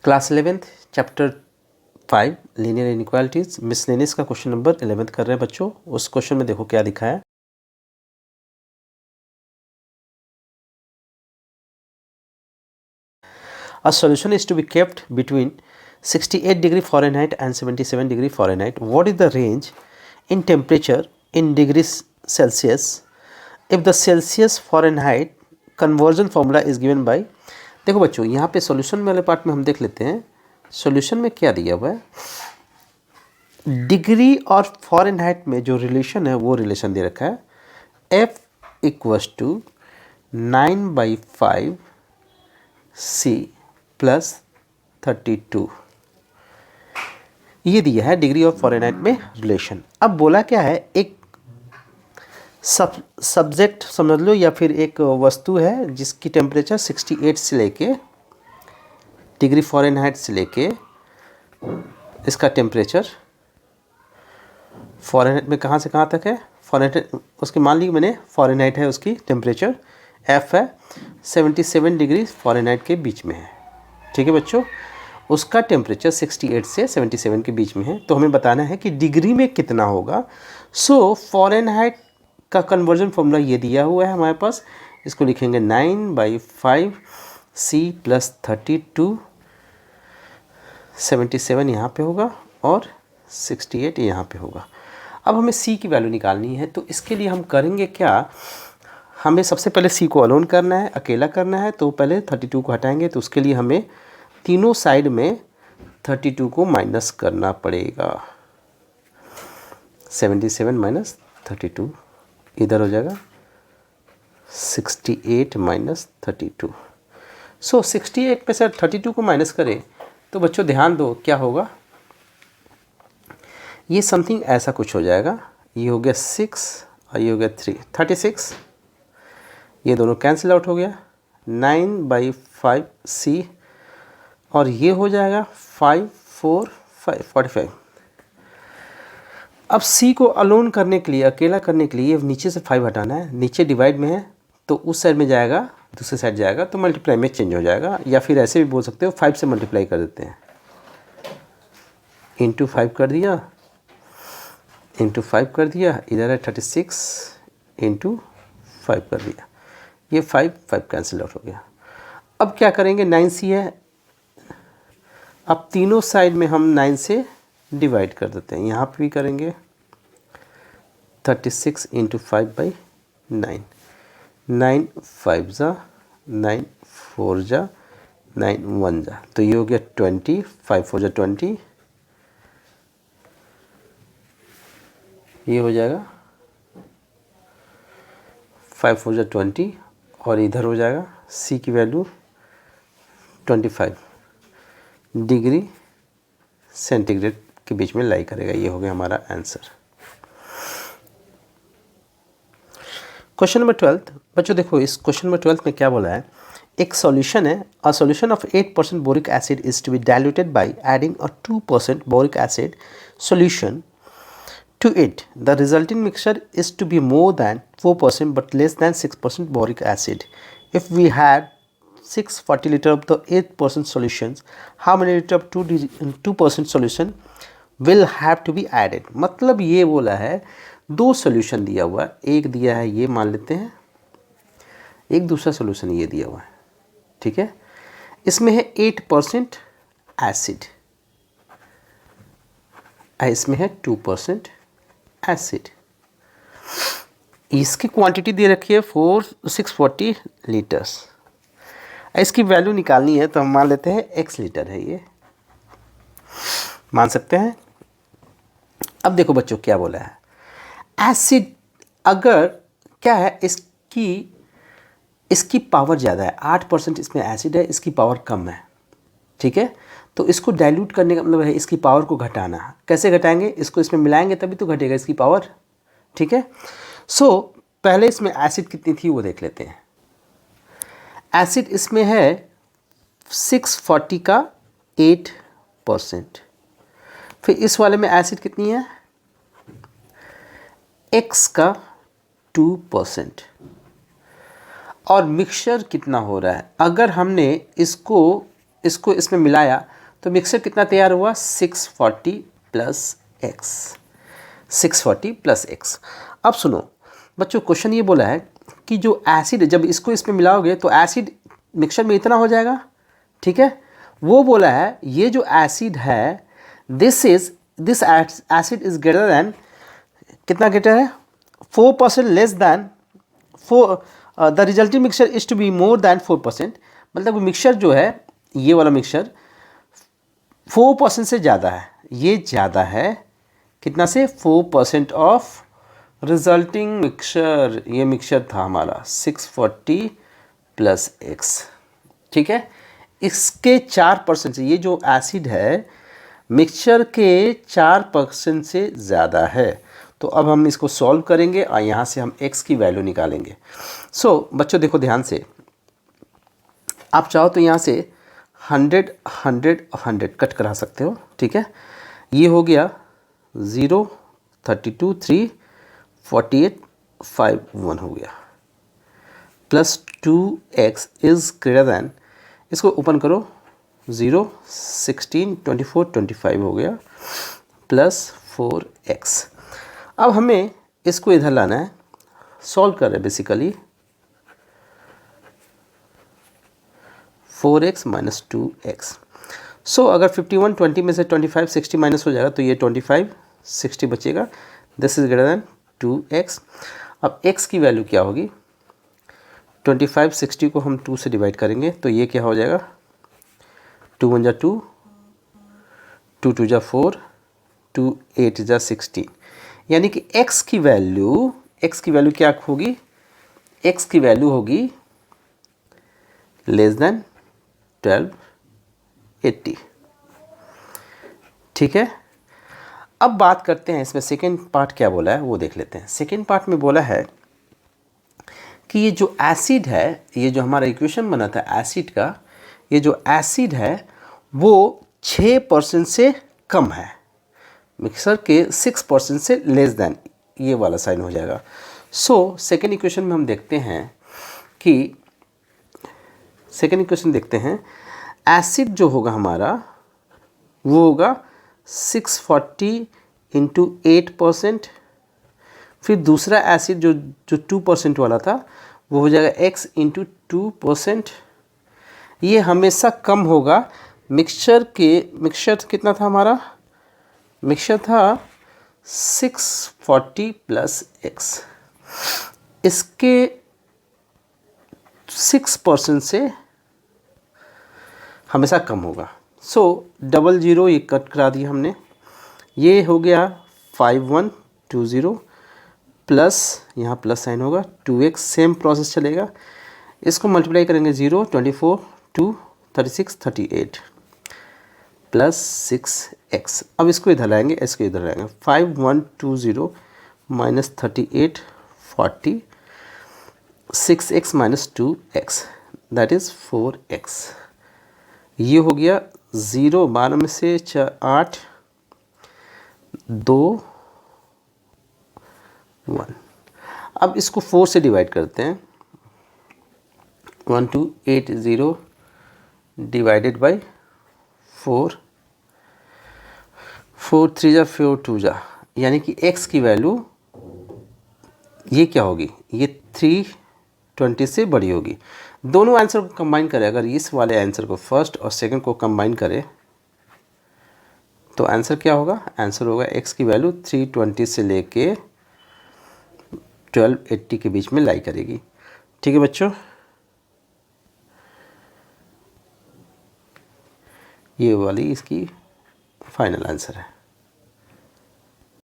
Class 11th chapter 5 linear inequalities miscellaneous का question number 11th कर रहे हैं बच्चों। उस क्वेश्चन में देखो क्या लिखा है। A solution is to be kept between 68 degree Fahrenheit and 77 degree Fahrenheit. What is the range in temperature in degrees Celsius if the Celsius Fahrenheit conversion formula is given by। देखो बच्चों यहाँ पे solution वाले part में हम देख लेते हैं। सॉल्यूशन में क्या दिया हुआ है, डिग्री और फॉरेनहाइट में जो रिलेशन है वो रिलेशन दे रखा है। F equals to 9/5 C plus 32 ये दिया है डिग्री ऑफ फॉरेनहाइट में रिलेशन। अब बोला क्या है, एक सब्जेक्ट समझ लो या फिर एक वस्तु है जिसकी टेम्परेचर 68 से लेके डिग्री फॉरेनहाइट से लेके इसका टेम्परेचर फॉरेनहाइट में कहाँ से कहाँ तक है, फॉरेनहाइट उसकी मान ली मैंने फॉरेनहाइट है, उसकी टेम्परेचर F है 77 डिग्री फॉरेनहाइट के बीच में है। ठीक है बच्चों, उसका टेम्परेचर 68 से 77 के बीच में है, तो हमें बताना है कि डिग्री में कितना होगा। सो फॉरेनहाइट का कन्वर्जन फॉर्मूला ये दिया हुआ है हमारे पास, इसको लिखेंगे 9/5 C प्लस 32, 77 यहाँ पे होगा और 68 यहाँ पे होगा। अब हमें C की वैल्यू निकालनी है, तो इसके लिए हम करेंगे क्या, हमें सबसे पहले C को अलोन करना है, अकेला करना है। तो पहले 32 को हटाएंगे, तो उसके लिए हमें तीनों साइड में 32 को माइनस करना पड़ेगा। 77 माइनस 32 इधर हो जाएगा 68 माइनस 32। सो 68 पे से 32 को माइनस करें तो बच्चों ध्यान दो क्या होगा, ये समथिंग ऐसा कुछ हो जाएगा। ये हो गया 6 और ये हो गया 3, 36। ये दोनों कैंसिल आउट हो गया। 9/5 C और ये हो जाएगा 5 4 5 45। अब C को अलोन करने के लिए, अकेला करने के लिए नीचे से 5 हटाना है। नीचे डिवाइड में है तो उस साइड में जाएगा, दूसरे साइड जाएगा तो मल्टीप्लाई में चेंज हो जाएगा, या फिर ऐसे भी बोल सकते हो 5 से मल्टीप्लाई कर देते हैं। इंटू 5 कर दिया, इंटू 5 कर दिया, इधर है 36 इंटू 5 कर दिया, ये 5 कैंसिल आउट हो गया। अब क्या करेंगे, 9C है, अब तीनों साइड में हम 9 से डिवाइड कर देते हैं। यहाँ पे भी करेंगे 36 इंटू 5/9, 9 5 जा 9 4 जा 9 1 जा, तो ये हो गया 20, 5 4 जा 20, ये हो जाएगा 5 4 जा 20 और इधर हो जाएगा C की वैल्यू 25 डिग्री सेंटीग्रेड के बीच में लाई करेगा। ये हो गया हमारा आंसर। क्वेश्चन नंबर 12 बच्चों देखो, इस क्वेश्चन नंबर 12 में क्या बोला है, एक सॉल्यूशन है। A solution of 8% boric acid is to be diluted by adding a 2% boric acid solution to it. The resulting mixture is to be more than 4% but less than 6% boric acid. If we had 640 liter of the 8% solutions, how many liter of 2% solution will have to be added? मतलब ये बोला है, दो solution दिया हुआ है, एक दिया है ये मान लेते हैं, एक दूसरा सॉल्यूशन ये दिया हुआ है। ठीक है, इसमें है 8% एसिड, इसमें है 2% एसिड। इसकी क्वांटिटी दे रखी है 640 लीटर्स। इसकी वैल्यू निकालनी है तो हम मान लेते हैं x लीटर है, ये मान सकते हैं। अब देखो बच्चों क्या बोला है, एसिड अगर क्या है, इसकी पावर ज़्यादा है, 8% इसमें एसिड है, इसकी पावर कम है। ठीक है, तो इसको डाइल्यूट करने का मतलब है इसकी पावर को घटाना। कैसे घटाएंगे, इसको इसमें मिलाएंगे तभी तो घटेगा इसकी पावर। ठीक है, सो पहले इसमें एसिड कितनी थी वो देख लेते हैं। एसिड इसमें है 640 का 8%, फिर इस वाले में एसिड कितनी है, x का 2%, और मिक्सचर कितना हो रहा है, अगर हमने इसको इसको इसमें मिलाया तो मिक्सचर कितना तैयार हुआ 640 प्लस एक्स, 640 प्लस एक्स। अब सुनो बच्चों, क्वेश्चन ये बोला है कि जो एसिड जब इसको इसमें मिलाओगे तो एसिड मिक्सचर में इतना हो जाएगा, ठीक है। वो बोला है ये जो एसिड है this acid is greater than, कितना ग्रेटर है 4% less than 4, the resulting mixture is to be more than 4%, मतलब मिक्सचर जो है ये वाला मिक्सचर 4% से ज़्यादा है, ये ज़्यादा है कितना से 4% ऑफ रिजल्टिंग मिक्सचर। ये मिक्सचर था हमारा 640 प्लस एक्स, ठीक है। इसके 4% से, ये जो एसिड है मिक्सचर के 4% से ज़्यादा है। तो अब हम इसको सॉल्व करेंगे और यहाँ से हम x की वैल्यू निकालेंगे। सो बच्चों देखो ध्यान से, आप चाहो तो यहाँ से 100 100 100 कट करा सकते हो, ठीक है। ये हो गया 0 32 3 48 5 1 हो गया, plus 2x is greater than, इसको ओपन करो 0 16 24 25 हो गया, प्लस 4x। अब हमें इसको इधर लाना है, सॉल्व कर रहे हैं बेसिकली 4x माइनस 2x। सो अगर 51 20 में से 25 60 माइनस हो जाएगा तो ये 25 60 बचेगा, this is greater then 2x। अब x की वैल्यू क्या होगी, 25 60 को हम 2 से डिवाइड करेंगे तो ये क्या हो जाएगा 2 1 जा 2, 2 2 जा 4, 2 8 जा 16, यानी कि x की वैल्यू क्या होगी, x की वैल्यू होगी लेस दैन 1280, ठीक है। अब बात करते हैं इसमें सेकेंड पार्ट क्या बोला है वो देख लेते हैं। सेकेंड पार्ट में बोला है कि ये जो एसिड है, ये जो हमारा इक्वेशन बना था एसिड का, ये जो एसिड है वो 6% से कम है, मिक्सर के 6% से लेस दैन, ये वाला साइन हो जाएगा। सो सेकेंड इक्वेशन में हम देखते हैं कि सेकेंड इक्वेशन देखते हैं, एसिड जो होगा हमारा वो होगा 640 इंटू 8%, फिर दूसरा एसिड जो 2% वाला था वो हो जाएगा x इंटू 2%। ये हमेशा कम होगा मिक्सचर कितना था हमारा, मिक्सचर था 640 प्लस x, इसके 6% से हमेशा कम होगा। सो 00 ये कट करा दिया हमने, ये हो गया 5120 प्लस यहाँ प्लस साइन होगा 2x, सेम प्रोसेस चलेगा, इसको मल्टीप्लाई करेंगे 0 24 2 36 38 प्लस 6x। अब इसको इधर लाएंगे, इसको इधर लाएंगे 5120 minus 38 40 6x minus 2x that is 4x। ये हो गया 0 12 में से 8 2 1। अब इसको 4 से डिवाइड करते हैं, 1280 डिवाइडेड बाई 4, 4 3 जा 4 2 जा, यानी कि x की वैल्यू ये क्या होगी, ये 320 से बड़ी होगी। दोनों आंसर को कंबाइन करें, अगर इस वाले आंसर को फर्स्ट और सेकंड को कंबाइन करें तो आंसर क्या होगा, आंसर होगा x की वैल्यू 320 से लेके 1280 के बीच में लाई करेगी, ठीक है बच्चों। ये वाली इसकी फाइनल आंसर है।